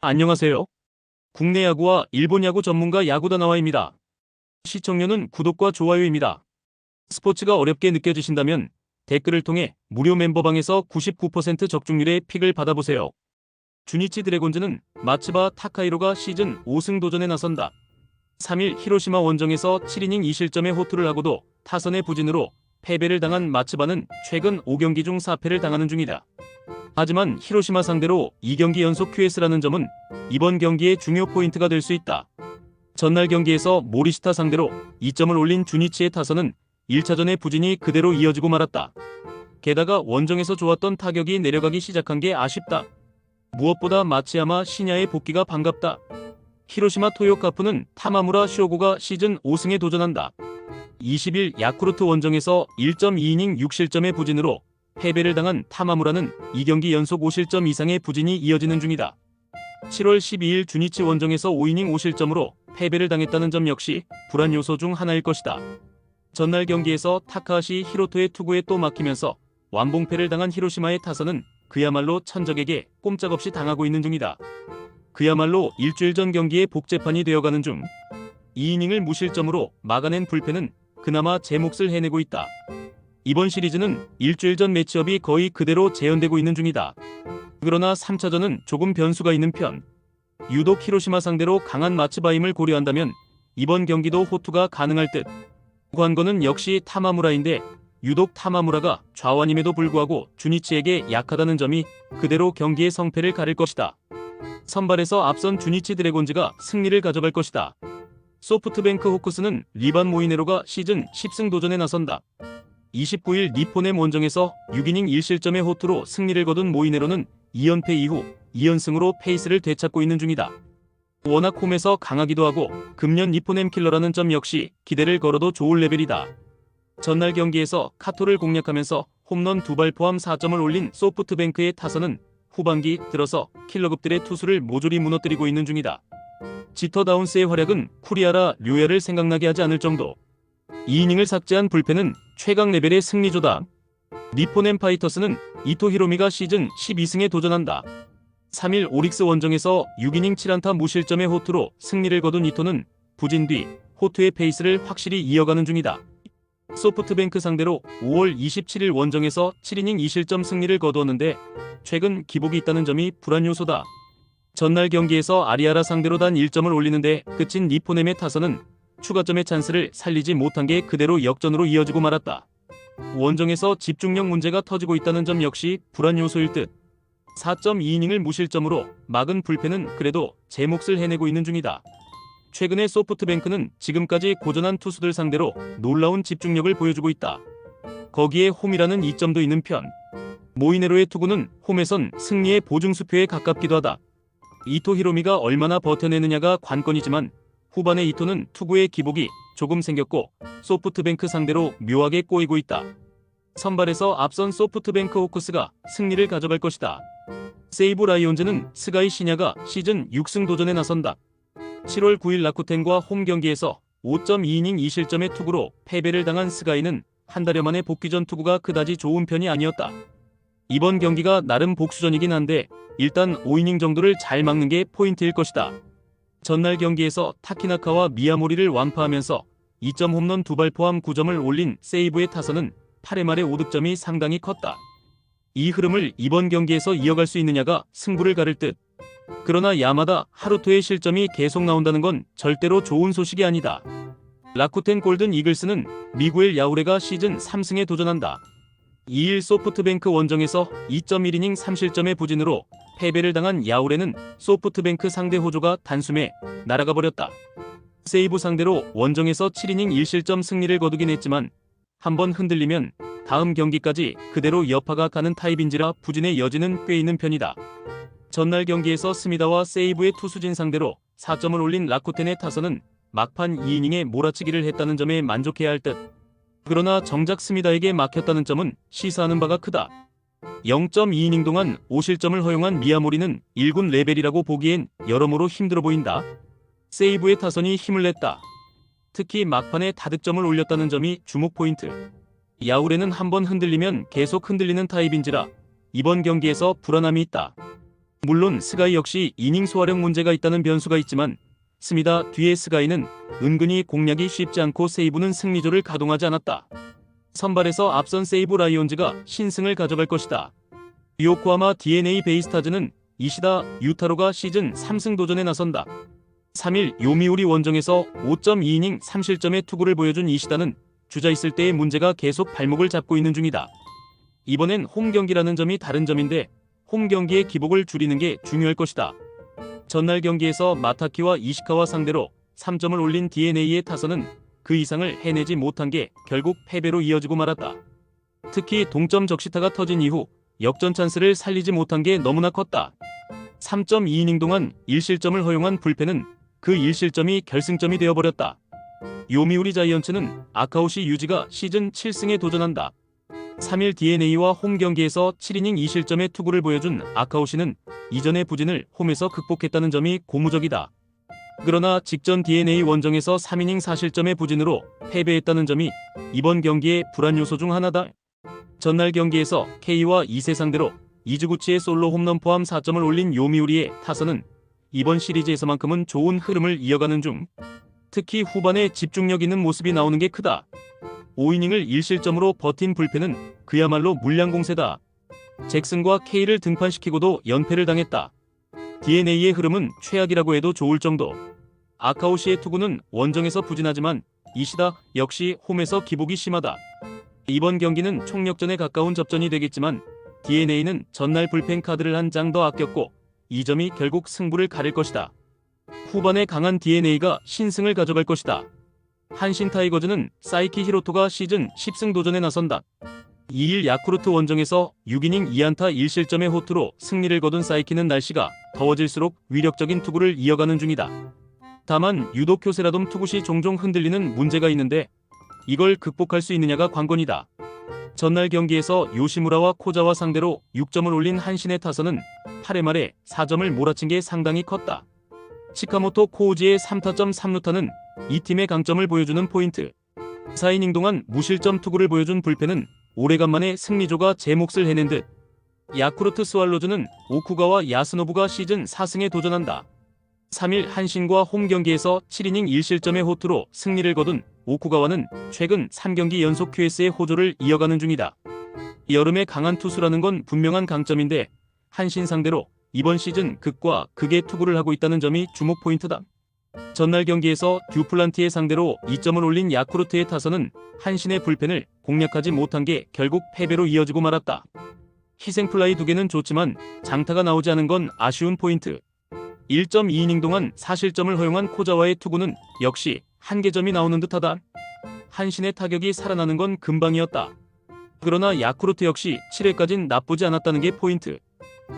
안녕하세요. 국내 야구와 일본 야구 전문가 야구다나와입니다. 시청료는 구독과 좋아요입니다. 스포츠가 어렵게 느껴지신다면 댓글을 통해 무료 멤버방에서 99% 적중률의 픽을 받아보세요. 주니치 드래곤즈는 마츠바 타카히로가 시즌 5승 도전에 나선다. 3일 히로시마 원정에서 7이닝 2실점의 호투를 하고도 타선의 부진으로 패배를 당한 마츠바는 최근 5경기 중 4패를 당하는 중이다. 하지만 히로시마 상대로 2경기 연속 QS라는 점은 이번 경기의 중요 포인트가 될 수 있다. 전날 경기에서 모리시타 상대로 2점을 올린 주니치의 타선은 1차전의 부진이 그대로 이어지고 말았다. 게다가 원정에서 좋았던 타격이 내려가기 시작한 게 아쉽다. 무엇보다 마츠야마 시냐의 복귀가 반갑다. 히로시마 토요카프는 타마무라 쇼고가 시즌 5승에 도전한다. 20일 야쿠르트 원정에서 1.2이닝 6실점의 부진으로 패배를 당한 타마무라는 2경기 연속 5실점 이상의 부진이 이어지는 중이다. 7월 12일 주니치 원정에서 5이닝 5실점으로 패배를 당했다는 점 역시 불안 요소 중 하나일 것이다. 전날 경기에서 타카하시 히로토의 투구에 또 막히면서 완봉패를 당한 히로시마의 타선은 그야말로 천적에게 꼼짝없이 당하고 있는 중이다. 그야말로 일주일 전 경기에 복제판이 되어가는 중 2이닝을 무실점으로 막아낸 불펜은 그나마 제 몫을 해내고 있다. 이번 시리즈는 일주일 전 매치업이 거의 그대로 재현되고 있는 중이다. 그러나 3차전은 조금 변수가 있는 편. 유독 히로시마 상대로 강한 마츠바임을 고려한다면 이번 경기도 호투가 가능할 듯. 관건은 역시 타마무라인데 유독 타마무라가 좌완임에도 불구하고 주니치에게 약하다는 점이 그대로 경기의 성패를 가릴 것이다. 선발에서 앞선 주니치 드래곤즈가 승리를 가져갈 것이다. 소프트뱅크 호크스는 리반 모이네로가 시즌 10승 도전에 나선다. 29일 니포넴 원정에서 6이닝 1실점의 호투로 승리를 거둔 모이네로는 2연패 이후 2연승으로 페이스를 되찾고 있는 중이다. 워낙 홈에서 강하기도 하고 금년 니포넴 킬러라는 점 역시 기대를 걸어도 좋을 레벨이다. 전날 경기에서 카토를 공략하면서 홈런 2발 포함 4점을 올린 소프트뱅크의 타선은 후반기 들어서 킬러급들의 투수를 모조리 무너뜨리고 있는 중이다. 지터 다운스의 활약은 쿠리아라 류야를 생각나게 하지 않을 정도. 2이닝을 삭제한 불펜은 최강 레벨의 승리조다. 니포넴 파이터스는 이토 히로미가 시즌 12승에 도전한다. 3일 오릭스 원정에서 6이닝 7안타 무실점의 호투로 승리를 거둔 이토는 부진 뒤 호투의 페이스를 확실히 이어가는 중이다. 소프트뱅크 상대로 5월 27일 원정에서 7이닝 2실점 승리를 거두었는데 최근 기복이 있다는 점이 불안 요소다. 전날 경기에서 아리아라 상대로 단 1점을 올리는데 그친 니포넴의 타선은 추가점의 찬스를 살리지 못한 게 그대로 역전으로 이어지고 말았다. 원정에서 집중력 문제가 터지고 있다는 점 역시 불안 요소일 듯. 4.2이닝을 무실점으로 막은 불펜은 그래도 제 몫을 해내고 있는 중이다. 최근에 소프트뱅크는 지금까지 고전한 투수들 상대로 놀라운 집중력을 보여주고 있다. 거기에 홈이라는 이점도 있는 편. 모이네로의 투구는 홈에선 승리의 보증수표에 가깝기도 하다. 이토 히로미가 얼마나 버텨내느냐가 관건이지만 후반에 이토는 투구의 기복이 조금 생겼고 소프트뱅크 상대로 묘하게 꼬이고 있다. 선발에서 앞선 소프트뱅크 호크스가 승리를 가져갈 것이다. 세이브 라이온즈는 스가이 시냐가 시즌 6승 도전에 나선다. 7월 9일 라쿠텐과 홈 경기에서 5.2이닝 2실점의 투구로 패배를 당한 스가이는 한 달여 만에 복귀 전 투구가 그다지 좋은 편이 아니었다. 이번 경기가 나름 복수전이긴 한데 일단 5이닝 정도를 잘 막는 게 포인트일 것이다. 전날 경기에서 타키나카와 미야모리를 완파하면서 2점 홈런 2발 포함 9점을 올린 세이브의 타선은 8회 말의 5득점이 상당히 컸다. 이 흐름을 이번 경기에서 이어갈 수 있느냐가 승부를 가를 듯. 그러나 야마다 하루토의 실점이 계속 나온다는 건 절대로 좋은 소식이 아니다. 라쿠텐 골든 이글스는 미구엘 야우레가 시즌 3승에 도전한다. 2일 소프트뱅크 원정에서 2.1이닝 3실점의 부진으로 패배를 당한 야우레는 소프트뱅크 상대 호조가 단숨에 날아가 버렸다. 세이브 상대로 원정에서 7이닝 1실점 승리를 거두긴 했지만 한번 흔들리면 다음 경기까지 그대로 여파가 가는 타입인지라 부진의 여지는 꽤 있는 편이다. 전날 경기에서 스미다와 세이브의 투수진 상대로 4점을 올린 라쿠텐의 타선은 막판 2이닝에 몰아치기를 했다는 점에 만족해야 할 듯. 그러나 정작 스미다에게 막혔다는 점은 시사하는 바가 크다. 0.2이닝 동안 5실점을 허용한 미야모리는 1군 레벨이라고 보기엔 여러모로 힘들어 보인다. 세이브의 타선이 힘을 냈다. 특히 막판에 다득점을 올렸다는 점이 주목 포인트. 야우레는 한번 흔들리면 계속 흔들리는 타입인지라 이번 경기에서 불안함이 있다. 물론 스가이 역시 이닝 소화력 문제가 있다는 변수가 있지만 스미다 뒤의 스가이는 은근히 공략이 쉽지 않고 세이브는 승리조를 가동하지 않았다. 선발에서 앞선 세이브 라이온즈가 신승을 가져갈 것이다. 요코하마 DNA 베이스타즈는 이시다 유타로가 시즌 3승 도전에 나선다. 3일 요미우리 원정에서 5.2이닝 3실점의 투구를 보여준 이시다는 주자 있을 때의 문제가 계속 발목을 잡고 있는 중이다. 이번엔 홈 경기라는 점이 다른 점인데 홈 경기의 기복을 줄이는 게 중요할 것이다. 전날 경기에서 마타키와 이시카와 상대로 3점을 올린 DNA의 타선은 그 이상을 해내지 못한 게 결국 패배로 이어지고 말았다. 특히 동점 적시타가 터진 이후 역전 찬스를 살리지 못한 게 너무나 컸다. 3.2이닝 동안 1실점을 허용한 불펜은 그 1실점이 결승점이 되어버렸다. 요미우리 자이언츠는 아카오시 유지가 시즌 7승에 도전한다. 3일 DNA와 홈 경기에서 7이닝 2실점의 투구를 보여준 아카오시는 이전의 부진을 홈에서 극복했다는 점이 고무적이다. 그러나 직전 DNA 원정에서 3이닝 4실점의 부진으로 패배했다는 점이 이번 경기의 불안 요소 중 하나다. 전날 경기에서 K와 2세 상대로 이즈구치의 솔로 홈런 포함 4점을 올린 요미우리의 타선은 이번 시리즈에서만큼은 좋은 흐름을 이어가는 중. 특히 후반에 집중력 있는 모습이 나오는 게 크다. 5이닝을 1실점으로 버틴 불펜은 그야말로 물량공세다. 잭슨과 K를 등판시키고도 연패를 당했다. DNA의 흐름은 최악이라고 해도 좋을 정도. 아카오시의 투구는 원정에서 부진하지만 이시다 역시 홈에서 기복이 심하다. 이번 경기는 총력전에 가까운 접전이 되겠지만 DNA는 전날 불펜 카드를 한 장 더 아꼈고 이 점이 결국 승부를 가릴 것이다. 후반에 강한 DNA가 신승을 가져갈 것이다. 한신 타이거즈는 사이키 히로토가 시즌 10승 도전에 나선다. 2일 야쿠르트 원정에서 6이닝 2안타 1실점의 호투로 승리를 거둔 사이키는 날씨가 더워질수록 위력적인 투구를 이어가는 중이다. 다만 유독 쿄세라돔 투구시 종종 흔들리는 문제가 있는데 이걸 극복할 수 있느냐가 관건이다. 전날 경기에서 요시무라와 코자와 상대로 6점을 올린 한신의 타선은 8회 말에 4점을 몰아친 게 상당히 컸다. 치카모토 코우지의 3타점 3루타는 이 팀의 강점을 보여주는 포인트. 4이닝 동안 무실점 투구를 보여준 불펜은 오래간만에 승리조가 제 몫을 해낸 듯. 야쿠르트 스왈로즈는 오쿠가와 야스노부가 시즌 4승에 도전한다. 3일 한신과 홈 경기에서 7이닝 1실점의 호투로 승리를 거둔 오쿠가와는 최근 3경기 연속 QS의 호조를 이어가는 중이다. 여름에 강한 투수라는 건 분명한 강점인데 한신 상대로 이번 시즌 극과 극의 투구를 하고 있다는 점이 주목 포인트다. 전날 경기에서 듀플란티의 상대로 2점을 올린 야쿠르트의 타선은 한신의 불펜을 공략하지 못한 게 결국 패배로 이어지고 말았다. 희생플라이 2개는 좋지만 장타가 나오지 않은 건 아쉬운 포인트. 1.2이닝 동안 4실점을 허용한 코자와의 투구는 역시 한계점이 나오는 듯하다. 한신의 타격이 살아나는 건 금방이었다. 그러나 야쿠르트 역시 7회까진 나쁘지 않았다는 게 포인트.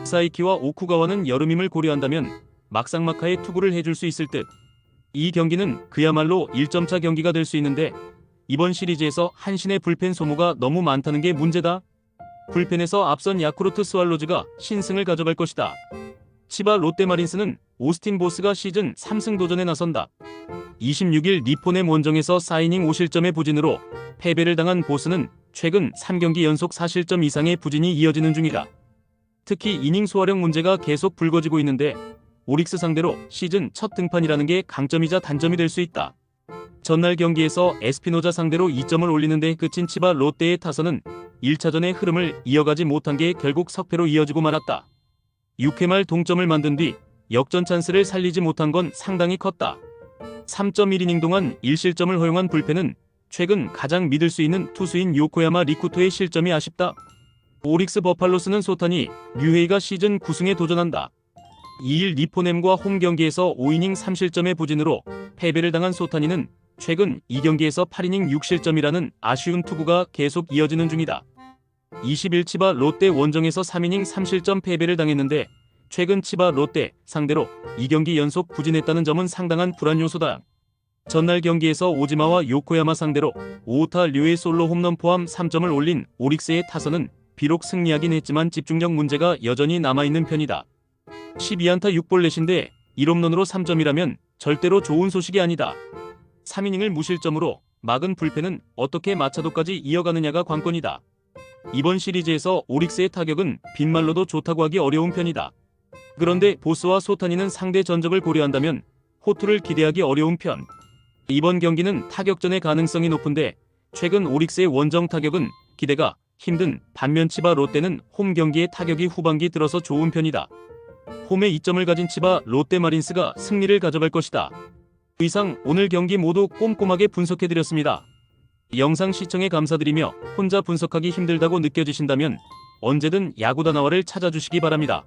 사이키와 오쿠가와는 여름임을 고려한다면 막상막하의 투구를 해줄 수 있을 듯. 이 경기는 그야말로 1점차 경기가 될 수 있는데 이번 시리즈에서 한신의 불펜 소모가 너무 많다는 게 문제다. 불펜에서 앞선 야쿠르트 스왈로즈가 신승을 가져갈 것이다. 치바 롯데마린스는 오스틴 보스가 시즌 3승 도전에 나선다. 26일 니포넴 원정에서 4이닝 5실점의 부진으로 패배를 당한 보스는 최근 3경기 연속 4실점 이상의 부진이 이어지는 중이다. 특히 이닝 소화력 문제가 계속 불거지고 있는데 오릭스 상대로 시즌 첫 등판이라는 게 강점이자 단점이 될 수 있다. 전날 경기에서 에스피노자 상대로 2점을 올리는 데 그친 치바 롯데의 타선은 1차전의 흐름을 이어가지 못한 게 결국 석패로 이어지고 말았다. 6회 말 동점을 만든 뒤 역전 찬스를 살리지 못한 건 상당히 컸다. 3.1이닝 동안 1실점을 허용한 불펜은 최근 가장 믿을 수 있는 투수인 요코야마 리쿠토의 실점이 아쉽다. 오릭스 버팔로스는 소타니 류헤이가 시즌 9승에 도전한다. 2일 니포넴과 홈 경기에서 5이닝 3실점의 부진으로 패배를 당한 소타니는 최근 2경기에서 8이닝 6실점이라는 아쉬운 투구가 계속 이어지는 중이다. 20일 치바 롯데 원정에서 3이닝 3실점 패배를 당했는데 최근 치바 롯데 상대로 2경기 연속 부진했다는 점은 상당한 불안 요소다. 전날 경기에서 오지마와 요코야마 상대로 5타 류의 솔로 홈런 포함 3점을 올린 오릭스의 타선은 비록 승리하긴 했지만 집중력 문제가 여전히 남아있는 편이다. 12안타 6볼넷인데 1홈런으로 3점이라면 절대로 좋은 소식이 아니다. 3이닝을 무실점으로 막은 불펜은 어떻게 마차도까지 이어가느냐가 관건이다. 이번 시리즈에서 오릭스의 타격은 빈말로도 좋다고 하기 어려운 편이다. 그런데 보스와 소타니는 상대 전적을 고려한다면 호투를 기대하기 어려운 편. 이번 경기는 타격전의 가능성이 높은데 최근 오릭스의 원정 타격은 기대가 힘든 반면 치바 롯데는 홈 경기의 타격이 후반기 들어서 좋은 편이다. 홈에 이점을 가진 치바 롯데 마린스가 승리를 가져갈 것이다. 이상 오늘 경기 모두 꼼꼼하게 분석해드렸습니다. 영상 시청에 감사드리며 혼자 분석하기 힘들다고 느껴지신다면 언제든 야구다나와를 찾아주시기 바랍니다.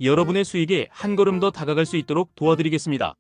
여러분의 수익에 한 걸음 더 다가갈 수 있도록 도와드리겠습니다.